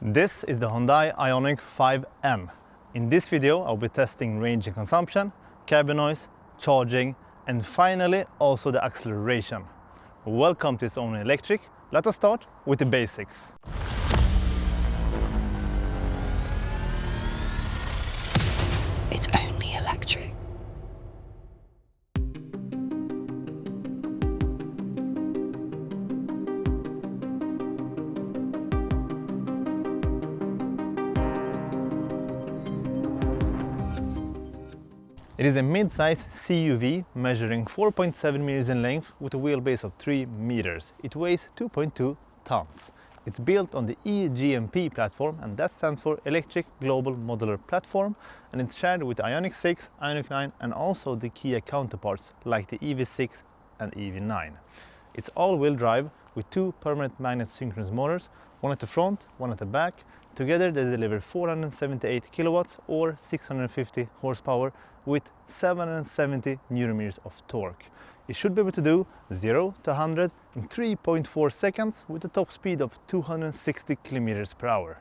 This is the Hyundai Ioniq 5M. In this video I'll be testing range and consumption, cabin noise, charging and finally also the acceleration. Welcome to It's Only Electric. Let us start with the basics. It's only electric. It is a mid-size CUV measuring 4.7 meters in length with a wheelbase of 3 meters. It weighs 2.2 tons. It's built on the eGMP platform, and that stands for Electric Global Modular Platform, and it's shared with the Ioniq 6, Ioniq 9 and also the Kia counterparts like the EV6 and EV9. It's all-wheel drive with 2 permanent magnet synchronous motors, one at the front, one at the back. Together they deliver 478 kilowatts or 650 horsepower with 770 Newton meters of torque. It should be able to do 0 to 100 in 3.4 seconds with a top speed of 260 kilometers per hour.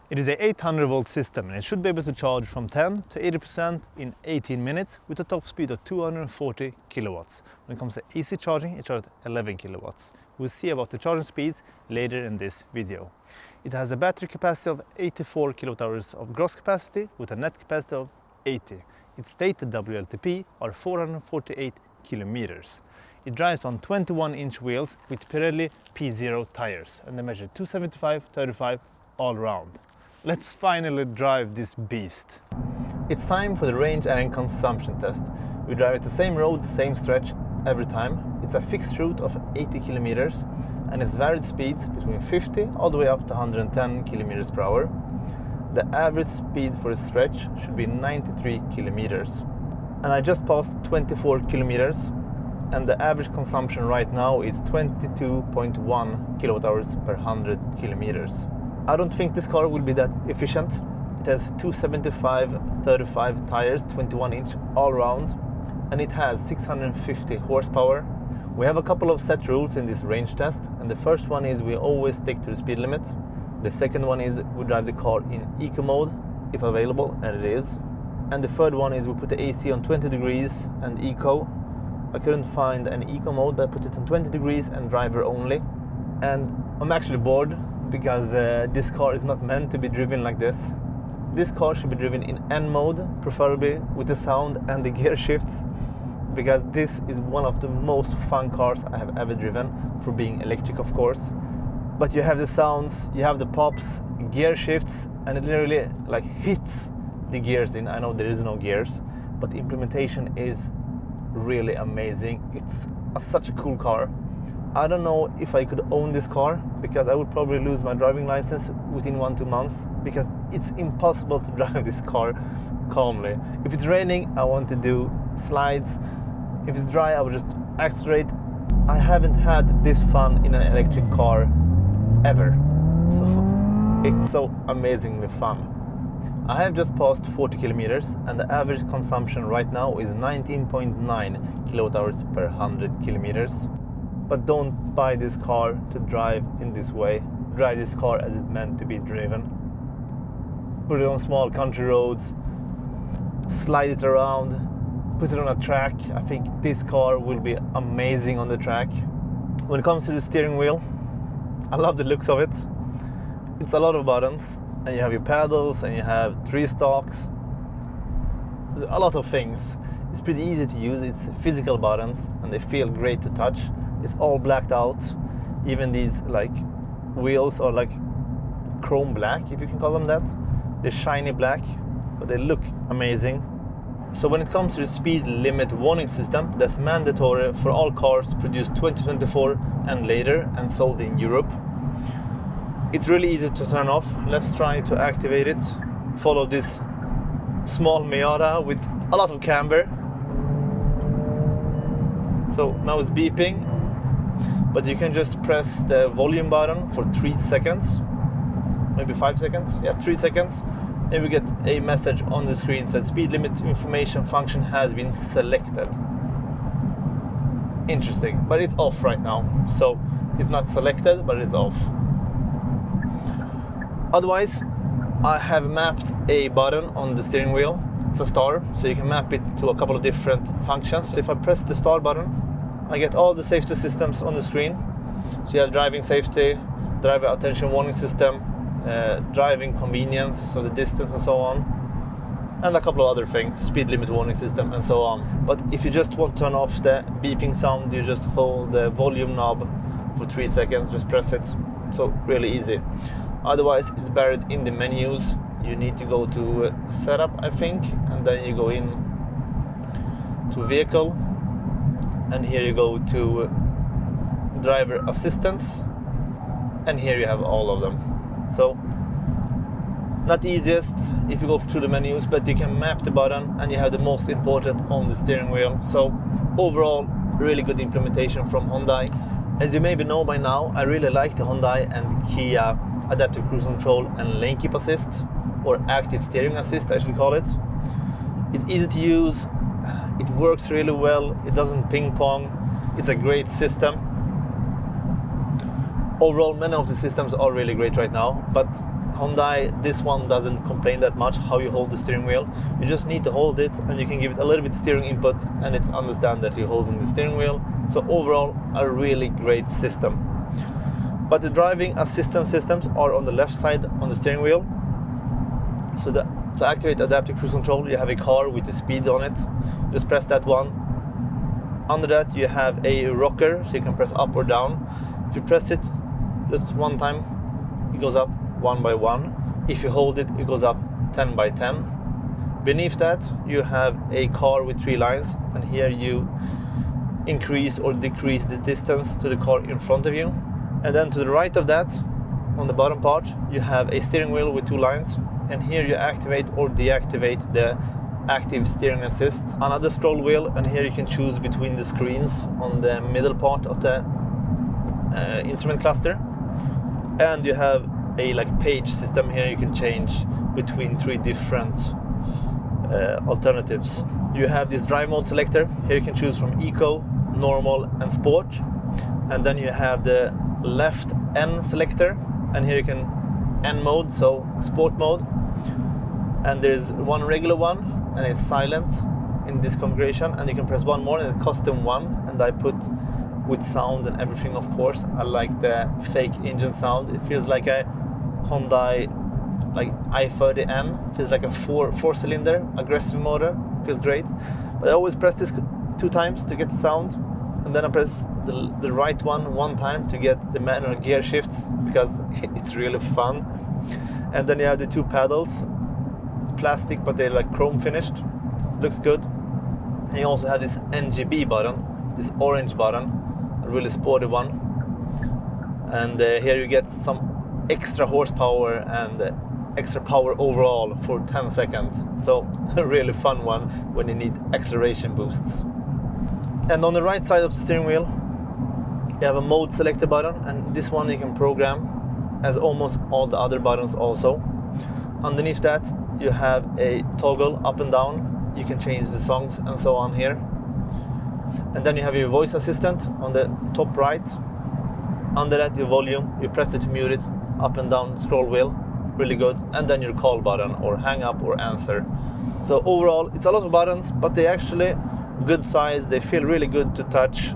It is a 800 volt system and it should be able to charge from 10 to 80% in 18 minutes with a top speed of 240 kilowatts. When it comes to AC charging, it charges at 11 kilowatts. We'll see about the charging speeds later in this video. It has a battery capacity of 84 kilowatt hours of gross capacity with a net capacity of 80. Its stated WLTP are 448 kilometers. It drives on 21-inch wheels with Pirelli P0 tires and they measure 275/35 all round. Let's finally drive this beast. It's time for the range and consumption test. We drive at the same road, same stretch every time. It's a fixed route of 80 kilometers and it's varied speeds between 50 all the way up to 110 kilometers per hour. The average speed for a stretch should be 93 kilometers. And I just passed 24 kilometers and the average consumption right now is 22.1 kilowatt hours per 100 kilometers. I don't think this car will be that efficient. It has 275/35 tires, 21-inch all round, and it has 650 horsepower. We have a couple of set rules in this range test, and the first one is we always stick to the speed limit. The second one is we drive the car in eco mode if available, and it is. And the third one is we put the AC on 20 degrees and eco. I couldn't find an eco mode, but I put it on 20 degrees and driver only. And I'm actually bored because this car is not meant to be driven like this. This car should be driven in N mode, preferably with the sound and the gear shifts, because this is one of the most fun cars I have ever driven, for being electric of course. But you have the sounds, you have the pops, gear shifts, and it literally like hits the gears in. I know there is no gears, but the implementation is really amazing. It's such a cool car. I don't know if I could own this car because I would probably lose my driving license within 1-2 months, because it's impossible to drive this car calmly. If it's raining, I want to do slides. If it's dry, I will just accelerate. I haven't had this fun in an electric car ever. So it's so amazingly fun. I have just passed 40 kilometers and the average consumption right now is 19.9 kilowatt hours per 100 kilometers. But don't buy this car to drive in this way. Drive this car as it's meant to be driven. Put it on small country roads, slide it around, put it on a track. I think this car will be amazing on the track. When it comes to the steering wheel, I love the looks of it. It's a lot of buttons, and you have your paddles and you have 3 stalks. A lot of things. It's pretty easy to use. It's physical buttons and they feel great to touch. It's all blacked out. Even these like wheels are like chrome black, if you can call them that. They're shiny black, but they look amazing. So when it comes to the speed limit warning system, that's mandatory for all cars produced 2024 and later and sold in Europe. It's really easy to turn off. Let's try to activate it. Follow this small Miata with a lot of camber. So now it's beeping, but you can just press the volume button for 3 seconds, maybe 5 seconds, yeah, 3 seconds. And we get a message on the screen that speed limit information function has been selected. Interesting, but it's off right now. So it's not selected, but it's off. Otherwise, I have mapped a button on the steering wheel. It's a star, so you can map it to a couple of different functions. So if I press the star button, I get all the safety systems on the screen. So you have driving safety, driver attention warning system, driving convenience, so the distance and so on, and a couple of other things, speed limit warning system and so on. But if you just want to turn off the beeping sound, you just hold the volume knob for 3 seconds, just press it. So really easy. Otherwise, it's buried in the menus. You need to go to setup, I think, and then you go in to vehicle, and here you go to driver assistance, and here you have all of them. So not the easiest if you go through the menus, but you can map the button and you have the most important on the steering wheel. So overall, really good implementation from Hyundai. As you maybe know by now, I really like the Hyundai and Kia adaptive cruise control and lane keep assist, or active steering assist I should call it. It's easy to use, it works really well, it doesn't ping pong, it's a great system. Overall, many of the systems are really great right now, but Hyundai, this one doesn't complain that much how you hold the steering wheel. You just need to hold it and you can give it a little bit steering input and it understands that you're holding the steering wheel. So overall, a really great system. But the driving assistance systems are on the left side on the steering wheel. So to activate adaptive cruise control, you have a car with the speed on it. Just press that one. Under that, you have a rocker, so you can press up or down. If you press it just one time, it goes up 1 by 1. If you hold it, it goes up 10 by 10. Beneath that, you have a car with 3 lines, and here you increase or decrease the distance to the car in front of you. And then to the right of that, on the bottom part, you have a steering wheel with 2 lines, and here you activate or deactivate the active steering assist. Another scroll wheel, and here you can choose between the screens on the middle part of the instrument cluster. And you have a page system here. You can change between 3 different alternatives. You have this drive mode selector. Here you can choose from eco, normal and sport. And then you have the left N selector, and here you can N mode, so sport mode. And there's one regular one, and it's silent in this configuration, and you can press one more and it's custom one, and I put with sound and everything, of course. I like the fake engine sound. It feels like a Hyundai i30N. Feels like a four cylinder aggressive motor. Feels great. But I always press this 2 times to get the sound, and then I press the right one time to get the manual gear shifts, because it's really fun. And then you have the 2 pedals, plastic, but they're chrome finished. Looks good. And you also have this NGB button, this orange button, a really sporty one. And here you get some extra horsepower and extra power overall for 10 seconds. So a really fun one when you need acceleration boosts. And on the right side of the steering wheel, you have a mode selector button, and this one you can program as almost all the other buttons also. Underneath that, you have a toggle up and down. You can change the songs and so on here. And then you have your voice assistant on the top right. Under that, your volume, you press it to mute it, up and down scroll wheel, really good. And then your call button, or hang up or answer. So overall, it's a lot of buttons, but they actually good size, they feel really good to touch.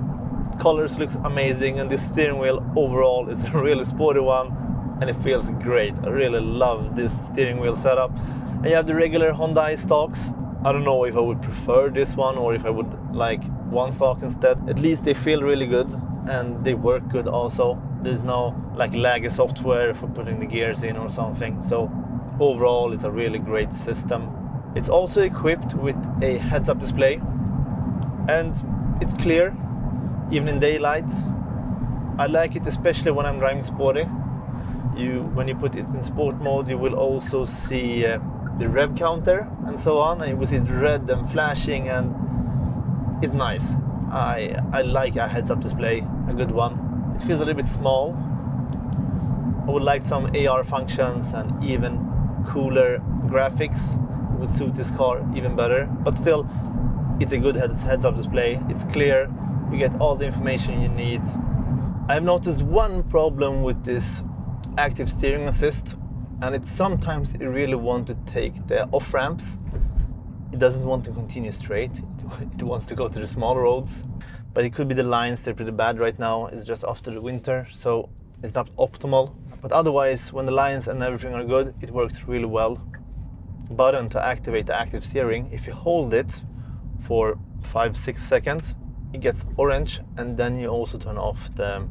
Colors looks amazing, and this steering wheel overall is a really sporty one, and it feels great. I really love this steering wheel setup. And you have the regular Hyundai stocks. I don't know if I would prefer this one or if I would like one stock instead. At least they feel really good and they work good also. There's no laggy software for putting the gears in or something. So overall, it's a really great system. It's also equipped with a heads-up display, and it's clear even in daylight. I like it especially when I'm driving sporty. When you put it in sport mode, you will also see the rev counter and so on, and you will see it red and flashing, and it's nice. I like a heads-up display, a good one. It feels a little bit small. I would like some AR functions and even cooler graphics. It would suit this car even better, but still, it's a good heads-up display. It's clear, you get all the information you need. I've noticed one problem with this active steering assist, and it sometimes it really wants to take the off ramps. It doesn't want to continue straight. It wants to go to the small roads. But it could be the lines, they're pretty bad right now. It's just after the winter, so it's not optimal. But otherwise, when the lines and everything are good, it works really well. Button to activate the active steering, if you hold it for 5-6 seconds, it gets orange, and then you also turn off the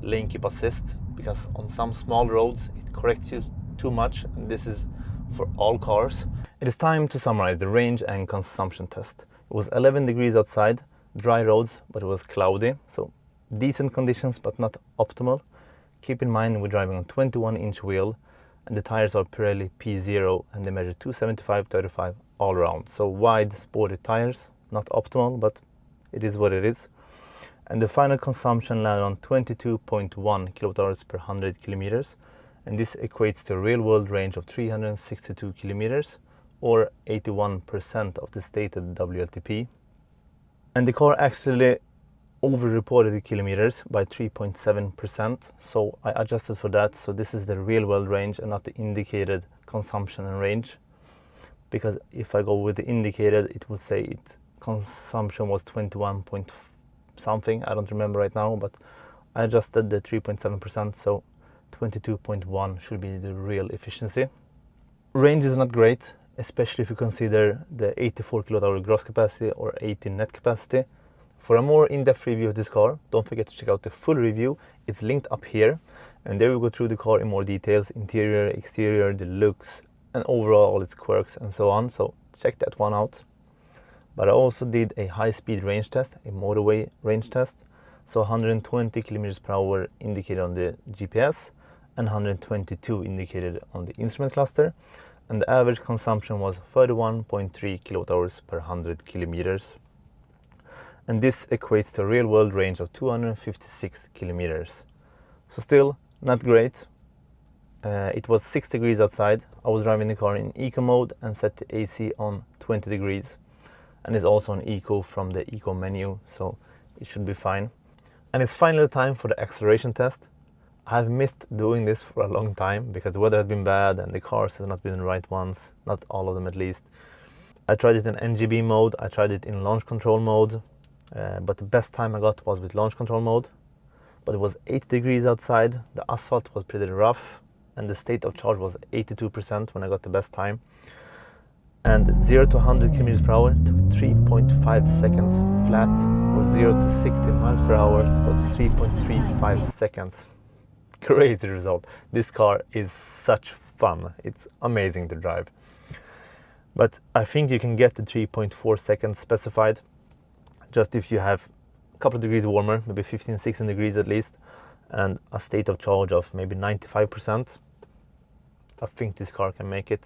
lane keep assist, because on some small roads it corrects you too much, and this is for all cars. It is time to summarize the range and consumption test. It was 11 degrees outside, dry roads, but it was cloudy, so decent conditions but not optimal. Keep in mind we're driving on 21-inch wheel, and the tires are Pirelli P0, and they measure 275/35 all around. So wide, sporty tires, not optimal, but it is what it is. And the final consumption landed on 22.1 kilowatt-hours per 100 kilometers, and this equates to a real-world range of 362 kilometers, or 81% of the stated WLTP. And the car actually over-reported the kilometers by 3.7%, so I adjusted for that. So this is the real-world range and not the indicated consumption and range, because if I go with the indicated, it would say it consumption was 21 point something, I don't remember right now, but I adjusted the 3.7%, so 22.1 should be the real efficiency. Range is not great, especially if you consider the 84 kWh gross capacity or 18 net capacity. For a more in-depth review of this car, don't forget to check out the full review. It's linked up here, and there we go through the car in more details, interior, exterior, the looks, and overall all its quirks and so on, so check that one out. But I also did a high-speed range test, a motorway range test, so 120 kilometers per hour indicated on the GPS and 122 indicated on the instrument cluster, and the average consumption was 31.3 kilowatt-hours per 100 kilometers. And this equates to a real-world range of 256 kilometers. So still not great. It was 6 degrees outside. I was driving the car in eco mode and set the AC on 20 degrees. And it's also on eco from the eco menu, so it should be fine. And it's finally time for the acceleration test. I've missed doing this for a long time because the weather has been bad and the cars have not been the right ones, not all of them at least. I tried it in NGB mode, I tried it in launch control mode, but the best time I got was with launch control mode. But it was 8 degrees outside, the asphalt was pretty rough, and the state of charge was 82% when I got the best time. And 0 to 100 kilometers per hour took 3.5 seconds flat, or 0 to 60 miles per hour was 3.35 seconds. Crazy result. This car is such fun. It's amazing to drive. But I think you can get the 3.4 seconds specified just if you have a couple of degrees warmer, maybe 15-16 degrees at least, and a state of charge of maybe 95%. I think this car can make it.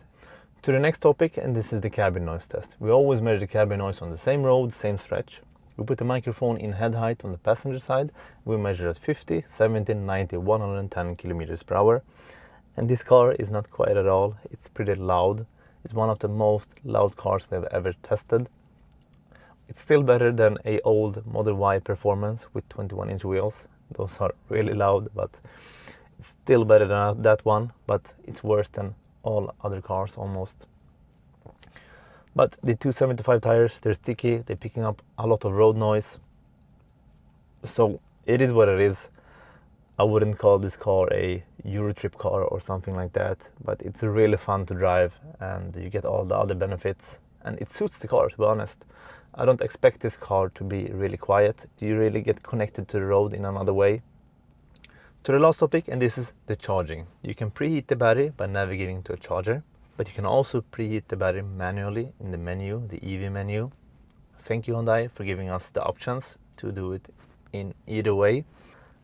To the next topic, and this is the cabin noise test. We always measure the cabin noise on the same road, same stretch. We put the microphone in head height on the passenger side. We measure at 50, 70, 90, 110 kilometers per hour. And this car is not quiet at all. It's pretty loud. It's one of the most loud cars we have ever tested. It's still better than a old Model Y Performance with 21-inch wheels. Those are really loud, but it's still better than that one, but it's worse than all other cars almost. But the 275 tires, they're sticky, they're picking up a lot of road noise. So it is what it is. I wouldn't call this car a Eurotrip car or something like that, but it's really fun to drive and you get all the other benefits. And it suits the car, to be honest. I don't expect this car to be really quiet. You really get connected to the road in another way. To the last topic, and this is the charging. You can preheat the battery by navigating to a charger, but you can also preheat the battery manually in the menu, the EV menu. Thank you, Hyundai, for giving us the options to do it in either way.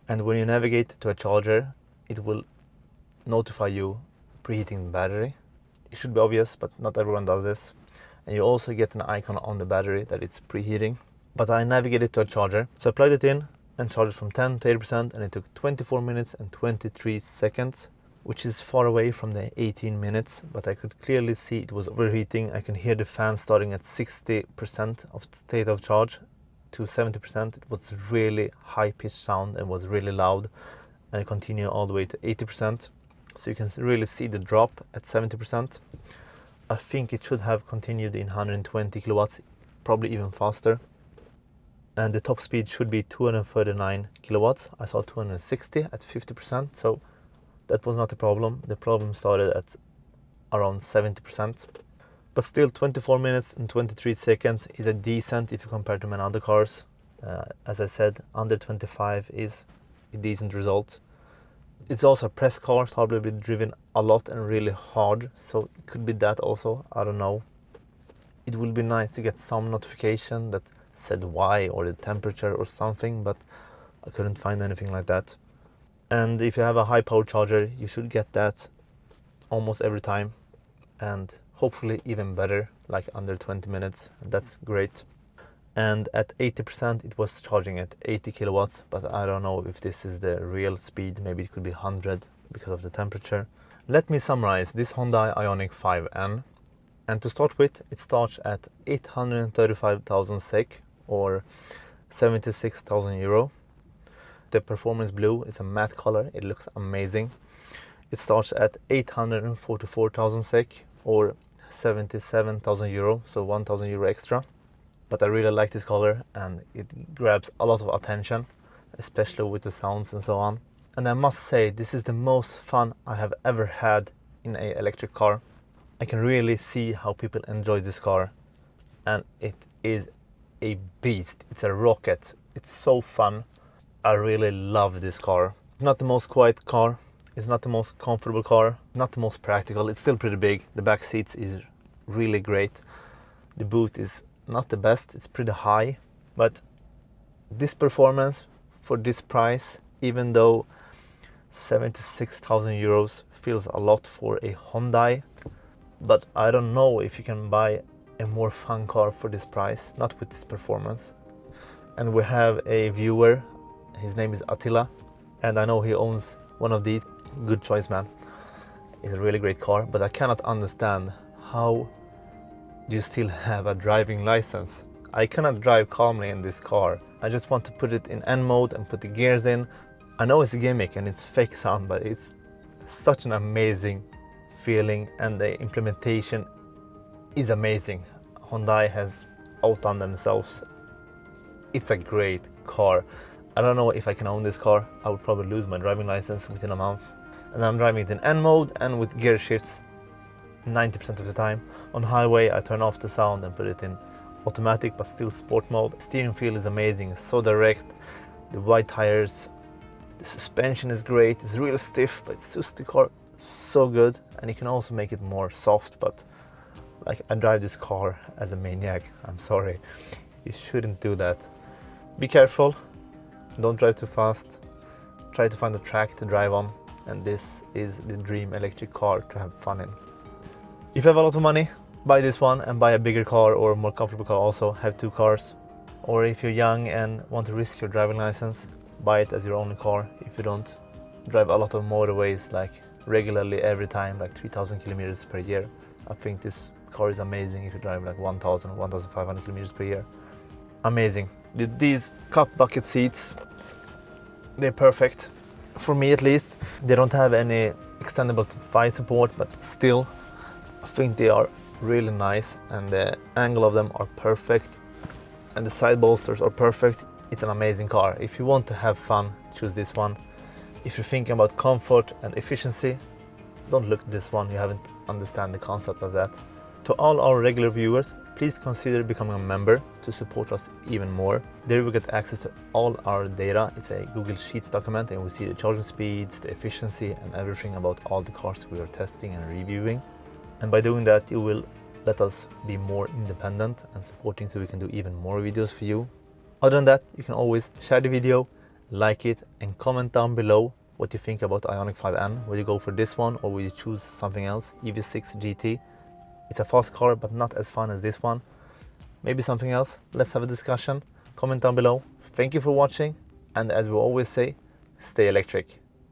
And when you navigate to a charger, it will notify you preheating the battery. It should be obvious, but not everyone does this. And you also get an icon on the battery that it's preheating. But I navigated to a charger, so I plugged it in and charged from 10 to 80%, and it took 24 minutes and 23 seconds, which is far away from the 18 minutes, but I could clearly see it was overheating. I can hear the fan starting at 60% of state of charge to 70%. It was really high-pitched sound and was really loud, and it continued all the way to 80%. so you can really see the drop at 70%. I think it should have continued in 120 kilowatts, probably even faster. And the top speed should be 239 kilowatts. I saw 260 at 50%, so that was not a problem. The problem started at around 70%. But still, 24 minutes and 23 seconds is a decent if you compare to many other cars. As I said, under 25 is a decent result. It's also a press car, so probably driven a lot and really hard, so it could be that also, I don't know. It will be nice to get some notification that said why or the temperature or something, but I couldn't find anything like that. And if you have a high power charger, you should get that almost every time, and hopefully even better, like under 20 minutes, and that's great. And at 80% it was charging at 80 kilowatts, but I don't know if this is the real speed. Maybe it could be 100 because of the temperature. Let me summarize this Hyundai Ioniq 5N. And to start with, it starts at 835,000 SEK or 76,000 euro. The Performance Blue is a matte color, it looks amazing. It starts at 844,000 SEK or 77,000 euro, so 1,000 euro extra. But I really like this color and it grabs a lot of attention, especially with the sounds and so on. And I must say, this is the most fun I have ever had in an electric car. I can really see how people enjoy this car, and it is a beast. It's a rocket. It's so fun. I really love this car. It's not the most quiet car. It's not the most comfortable car. Not the most practical. It's still pretty big. The back seats is really great. The boot is not the best. It's pretty high. But this performance for this price, even though 76,000 euros feels a lot for a Hyundai, but I don't know if you can buy a more fun car for this price, not with this performance. And we have a viewer, his name is Attila, and I know he owns one of these. Good choice, man. It's a really great car, but I cannot understand how do you still have a driving license? I cannot drive calmly in this car. I just want to put it in N mode and put the gears in. I know it's a gimmick and it's fake sound, but it's such an amazing feeling, and the implementation is amazing. Hyundai has outdone themselves. It's a great car. I don't know if I can own this car. I would probably lose my driving license within a month. And I'm driving it in N mode and with gear shifts 90% of the time. On highway, I turn off the sound and put it in automatic, but still sport mode. Steering feel is amazing, it's so direct. The wide tires, the suspension is great. It's really stiff, but it suits the car so good. And you can also make it more soft, but like, I drive this car as a maniac. I'm sorry, you shouldn't do that. Be careful, don't drive too fast. Try to find a track to drive on, and this is the dream electric car to have fun in. If you have a lot of money, buy this one and buy a bigger car or a more comfortable car also. Have two cars. Or if you're young and want to risk your driving license, buy it as your only car. If you don't drive a lot of motorways like regularly every time, like 3,000 kilometers per year, I think this car is amazing if you drive like 1,000, 1,500 kilometers per year. Amazing. These cup bucket seats, they're perfect. For me at least. They don't have any extendable thigh support, but still, I think they are really nice, and the angle of them are perfect, and the side bolsters are perfect. It's an amazing car. If you want to have fun, choose this one. If you're thinking about comfort and efficiency, don't look at this one. You haven't understand the concept of that. To all our regular viewers, please consider becoming a member to support us even more. There you will get access to all our data. It's a Google Sheets document, and we see the charging speeds, the efficiency, and everything about all the cars we are testing and reviewing. And by doing that, you will let us be more independent and supporting, so we can do even more videos for you. Other than that, you can always share the video, like it, and comment down below what you think about Ioniq 5N. Will you go for this one, or will you choose something else? EV6 GT. It's a fast car, but not as fun as this one. Maybe something else. Let's have a discussion. Comment down below. Thank you for watching, and as we always say, stay electric.